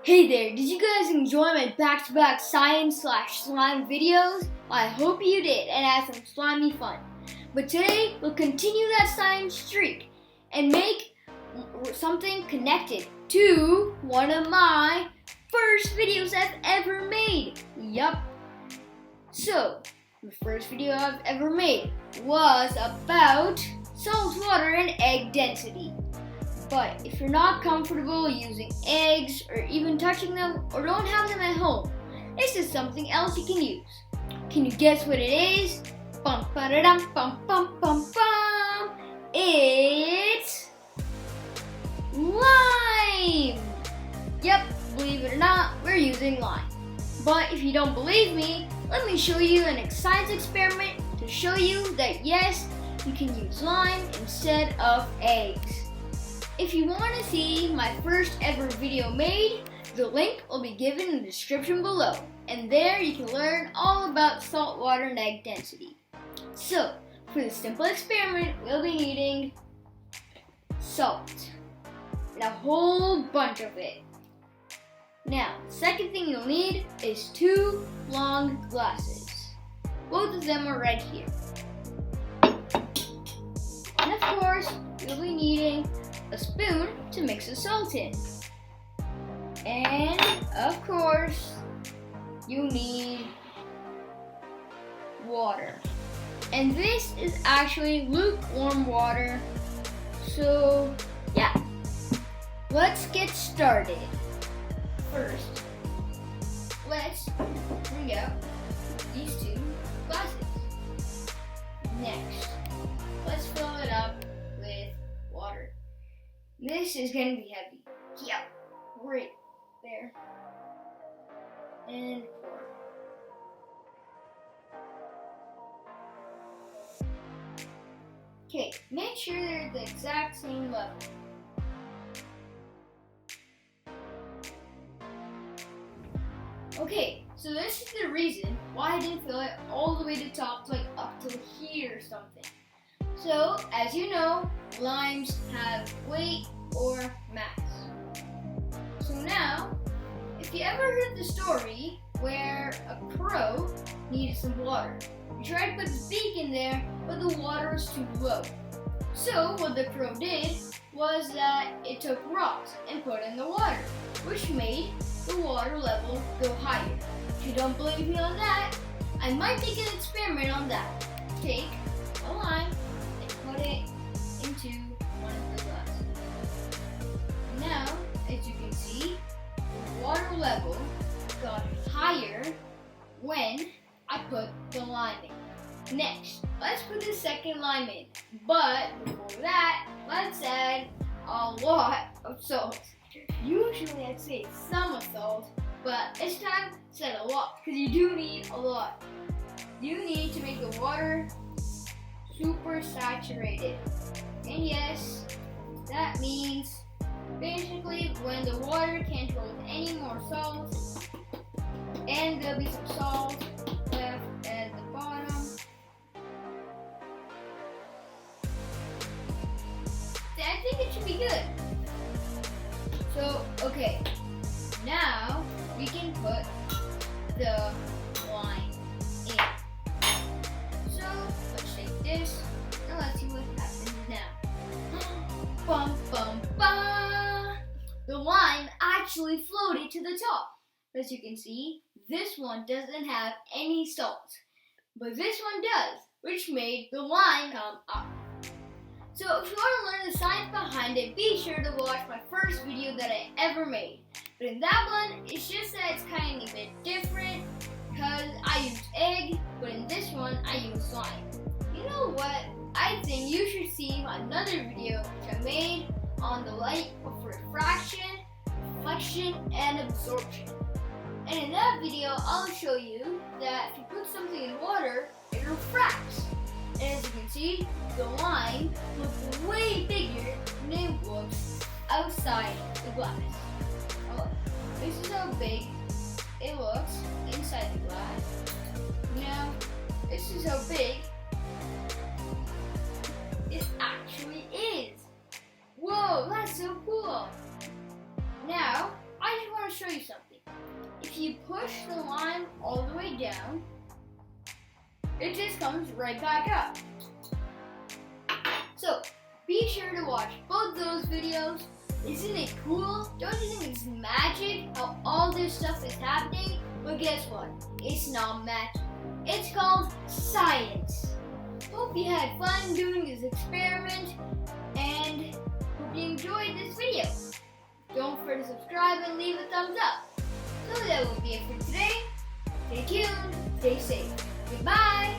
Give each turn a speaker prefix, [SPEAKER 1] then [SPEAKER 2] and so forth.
[SPEAKER 1] Hey there, did you guys enjoy my back-to-back science/slime videos? I hope you did and had some slimy fun. But today, we'll continue that science streak and make something connected to one of my first videos I've ever made. Yup. So, the first video I've ever made was about salt water and egg density. But if you're not comfortable using eggs or even touching them or don't have them at home, this is something else you can use. Can you guess what it is? Bum ba-da-dum, bum bum bum bum. It's lime. Yep, believe it or not, we're using lime. But if you don't believe me, let me show you an science experiment to show you that yes, you can use lime instead of eggs. If you want to see my first ever video made, the link will be given in the description below. And there you can learn all about saltwater and egg density. So, for this simple experiment, we'll be needing salt. And a whole bunch of it. Now, the second thing you'll need is 2 long glasses. Both of them are right here. And of course, you'll be needing a spoon to mix the salt in. And of course, you need water. And this is actually lukewarm water. So, yeah. Let's get started. First, let's bring out these 2 glasses. Next, let's fill it up with water. This is going to be heavy. Yep, right there. And pour. Okay, make sure they're at the exact same level. Okay, so this is the reason why I didn't fill it all the way to the top, like up to here or something. So, as you know, limes have weight or mass. So now, if you ever heard the story where a crow needed some water, he tried to put his beak in there, but the water was too low. So what the crow did was that it took rocks and put in the water, which made the water level go higher. If you don't believe me on that, I might make an experiment on that. Take a lime and put it into one of the glasses. Now, as you can see, the water level got higher when I put the lime in. Next, let's put the second lime in. But before that, let's add a lot of salt. Usually I'd say some salt, but this time I said a lot because you do need a lot. You need to make the water super saturated. And yes, that means basically when the water can't hold any more salt, and there'll be some salt left at the bottom. I think it should be good. So, okay, now we can put the lime in. So, let's take this and let's see what happens now. Bum bum bum! The lime actually floated to the top. As you can see, this one doesn't have any salt, but this one does, which made the lime come up. So if you want to learn the science behind it, be sure to watch my first video that I ever made. But in that one, it's just that it's kind of a bit different because I used egg, but in this one, I used lime. You know what? I think you should see another video which I made on the light of refraction, reflection, and absorption. And in that video, I'll show you that if you put something in water, it refracts. And as you can see, the lime looks way bigger than it looks outside the glass. Oh, this is how big it looks inside the glass. Now, this is how big it actually is. Whoa, that's so cool. Now, I just want to show you something. If you push the lime all the way down, it just comes right back up. So be sure to watch both those videos. Isn't it cool? Don't you think it's magic how all this stuff is happening? But guess what? It's not magic. It's called science. Hope you had fun doing this experiment and hope you enjoyed this video. Don't forget to subscribe and leave a thumbs up. So that will be it for today. Stay tuned, stay safe. Goodbye.